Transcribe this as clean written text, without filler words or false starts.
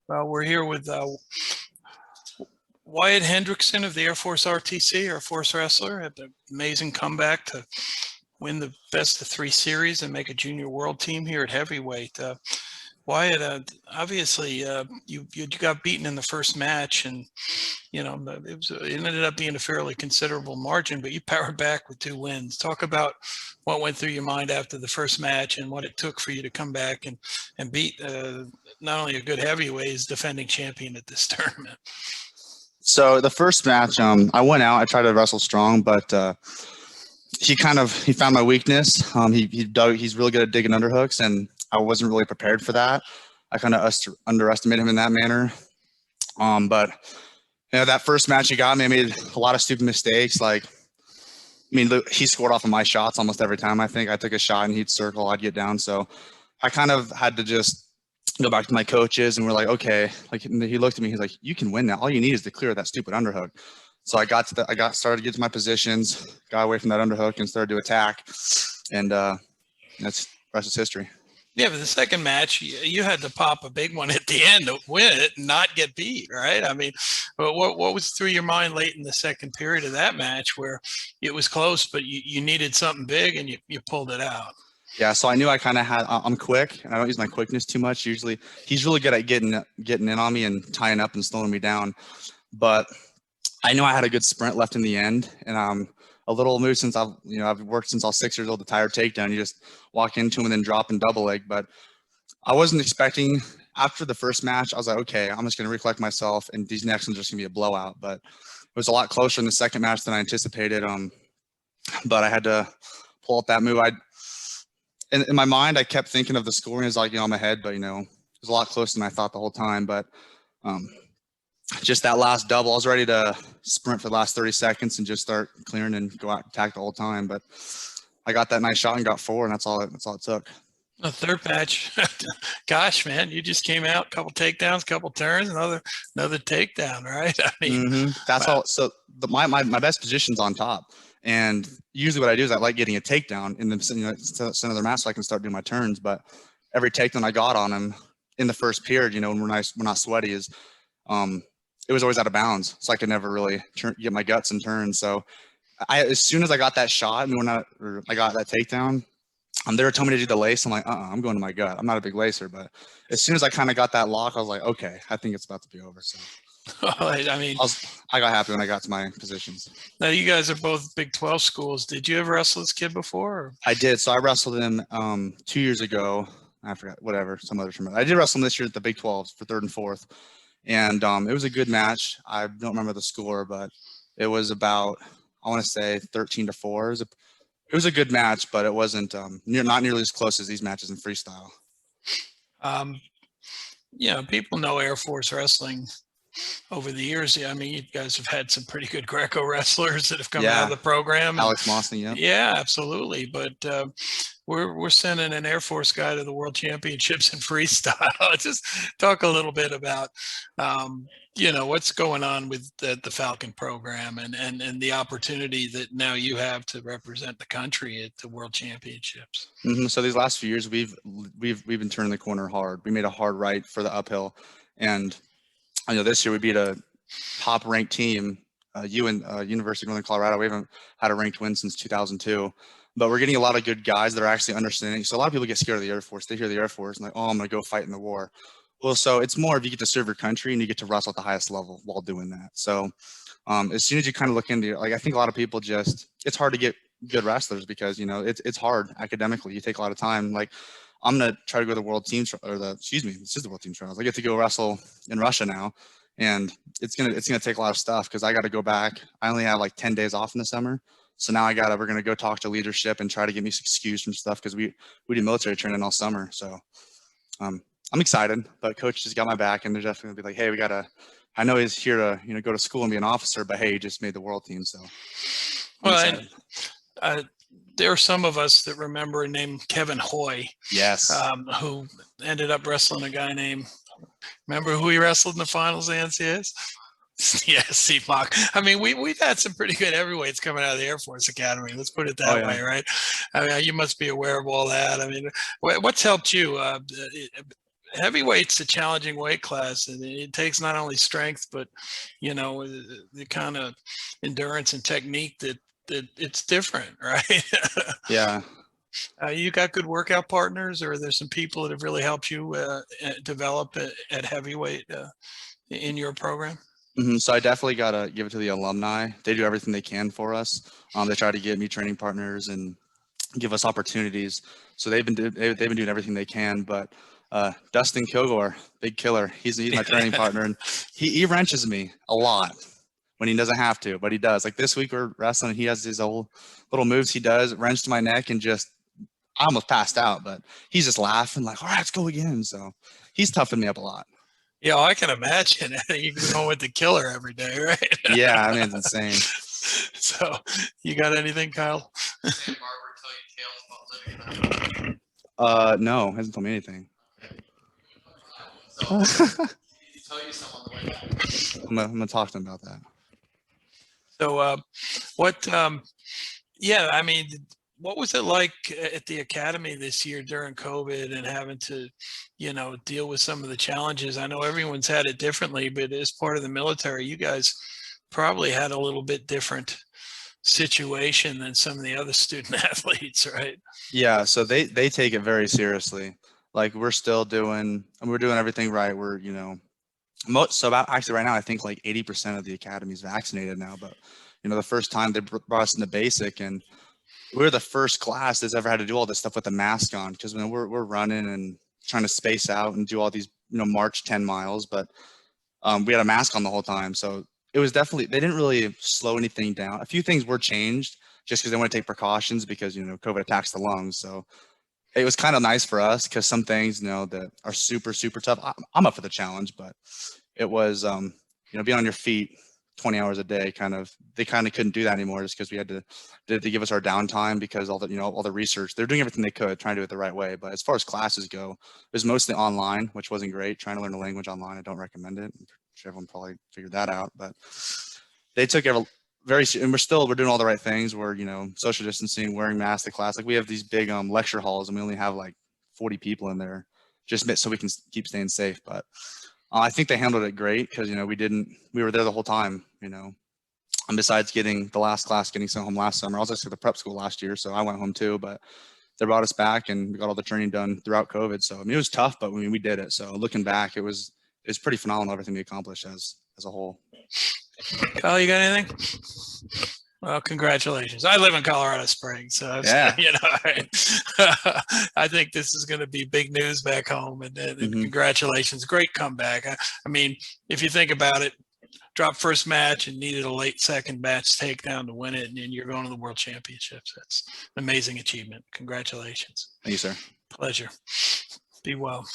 Well, we're here with Wyatt Hendrickson of the Air Force RTC, Air Force wrestler, had an amazing comeback to win the best of three series and make a junior world team here at heavyweight. Wyatt, obviously, you got beaten in the first match, and it ended up being a fairly considerable margin, but you powered back with two wins. Talk about what went through your mind after the first match and what it took for you to come back and beat not only a good heavyweight, as defending champion at this tournament. So the first match, I went out. I tried to wrestle strong, but he found my weakness. He's really good at digging underhooks, and I wasn't really prepared for that. I kind of underestimated him in that manner. But that first match he got me, I made a lot of stupid mistakes. He scored off of my shots almost every time. I think I took a shot and he'd circle, I'd get down. So I kind of had to just go back to my coaches, and we're like, okay. He looked at me. He's like, "You can win that. All you need is to clear that stupid underhook." So I started to get to my positions, got away from that underhook, and started to attack. And that's rest is history. Yeah, but the second match, you had to pop a big one at the end to win it and not get beat, right? I mean, what was through your mind late in the second period of that match where it was close, but you needed something big and you pulled it out? Yeah, so I knew I kind of had. I'm quick, and I don't use my quickness too much. Usually, he's really good at getting in on me and tying up and slowing me down. But I knew I had a good sprint left in the end, and a little move since I've worked since I was 6 years old. The tire takedown, you just walk into him and then drop and double leg. But I wasn't expecting. After the first match, I was like, okay, I'm just going to recollect myself, and these next ones are just going to be a blowout. But it was a lot closer in the second match than I anticipated. But I had to pull up that move. In my mind, I kept thinking of the scoring as in my head, but it was a lot closer than I thought the whole time. But just that last double, I was ready to sprint for the last 30 seconds and just start clearing and go out and attack the whole time. But I got that nice shot and got 4, and that's all it took. The third match, gosh, man, you just came out, couple takedowns, couple turns, another takedown, right? I mean, that's wow. All. So my best position's on top. And usually what I do is I like getting a takedown in the center of the mat so I can start doing my turns. But every takedown I got on him in the first period, when we're not sweaty, is it was always out of bounds. So I could never really get my guts and turns. So as soon as I got that shot and I got that takedown, they were telling me to do the lace. I'm like, I'm going to my gut. I'm not a big lacer, but as soon as I kind of got that lock, I was like, okay, I think it's about to be over. So. I mean, I got happy when I got to my positions. Now, you guys are both Big 12 schools. Did you ever wrestle this kid before? Or? I did. So I wrestled him 2 years ago. I forgot, some other tournament. I did wrestle him this year at the Big 12s for 3rd and 4th. And it was a good match. I don't remember the score, but it was about, I want to say 13-4. It was a good match, but it wasn't not nearly as close as these matches in freestyle. People know Air Force wrestling over the years. I mean, you guys have had some pretty good Greco wrestlers that have come out of the program. Alex Mossney, yeah. Yeah, absolutely. But we're sending an Air Force guy to the World Championships in freestyle. Just talk a little bit about, what's going on with the Falcon program and the opportunity that now you have to represent the country at the World Championships. Mm-hmm. So these last few years, we've been turning the corner hard. We made a hard right for the uphill, and this year we beat a top-ranked team, University of Northern Colorado. We haven't had a ranked win since 2002, but we're getting a lot of good guys that are actually understanding. So a lot of people get scared of the Air Force. They hear the Air Force and like, oh, I'm going to go fight in the war. Well, so it's more if you get to serve your country and you get to wrestle at the highest level while doing that. So as soon as you kind of look into I think a lot of people it's hard to get good wrestlers because, it's hard academically. You take a lot of time. Like, I'm going to try to go to the world team this is the world team trials. I get to go wrestle in Russia now, and it's going to take a lot of stuff because I got to go back. I only have like 10 days off in the summer. So now we're going to go talk to leadership and try to get me excused from stuff because we do military training all summer. So I'm excited, but coach just got my back, and they're definitely going to be like, hey, I know he's here to, go to school and be an officer, but hey, he just made the world team. So there are some of us that remember a name Kevin Hoy. Yes. Who ended up wrestling a guy named, remember who he wrestled in the finals of the NCAAs? Yes, Steve Mock. I mean, we've had some pretty good heavyweights coming out of the Air Force Academy. Let's put it that way, right? I mean, you must be aware of all that. I mean, what's helped you heavyweight's a challenging weight class, and it takes not only strength, but the kind of endurance and technique that it's different, right? Yeah. You got good workout partners, or there's some people that have really helped you develop at heavyweight in your program? So I definitely got to give it to the alumni. They do everything they can for us. They try to get me training partners and give us opportunities. So they've been doing everything they can. But Dustin Kilgore, big killer, he's my training partner, and he wrenches me a lot when he doesn't have to, but he does. Like this week we're wrestling, and he has his old little moves he does, wrenched my neck, and I almost passed out, but he's just laughing like, all right, let's go again. So he's toughened me up a lot. Yeah, I can imagine. You can go with the killer every day, right? Yeah, I mean, it's insane. So, you got anything, Kyle? Sam Barber tell you tales about living in a No, hasn't told me anything. So, he tell you some on the way back. I'm gonna talk to him about that. So, what? Yeah, I mean, what was it like at the academy this year during COVID and having to, deal with some of the challenges? I know everyone's had it differently, but as part of the military, you guys probably had a little bit different situation than some of the other student athletes, right? Yeah, so they take it very seriously. Like we're doing everything right. We're so about actually right now I think like 80% of the academy is vaccinated now. But the first time they brought us into basic, and we're the first class that's ever had to do all this stuff with a mask on, because we're running and trying to space out and do all these march 10 miles, but we had a mask on the whole time. So it was definitely, they didn't really slow anything down. A few things were changed just because they want to take precautions because COVID attacks the lungs. So it was kind of nice for us because some things that are super super tough. I'm up for the challenge, but it was being on your feet 20 hours a day, they couldn't do that anymore just because we had to give us our downtime because all the research, they're doing everything they could trying to do it the right way. But as far as classes go, it was mostly online, which wasn't great. Trying to learn a language online, I don't recommend it. I'm sure everyone probably figured that out, but they took and we're doing all the right things. We're social distancing, wearing masks at class. Like we have these big lecture halls, and we only have like 40 people in there just so we can keep staying safe. But I think they handled it great because we were there the whole time, and besides getting the last class getting sent home last summer, I was actually at the prep school last year, so I went home too. But they brought us back, and we got all the training done throughout COVID. So I mean, it was tough, but we did it. So looking back, it was pretty phenomenal everything we accomplished as a whole. Kyle, you got anything? Well, congratulations. I live in Colorado Springs, so Yeah. I think this is going to be big news back home, and congratulations. Great comeback. I mean, if you think about it, dropped first match and needed a late second match takedown to win it, and then you're going to the World Championships. That's an amazing achievement. Congratulations. Thank you, sir. Pleasure. Be well.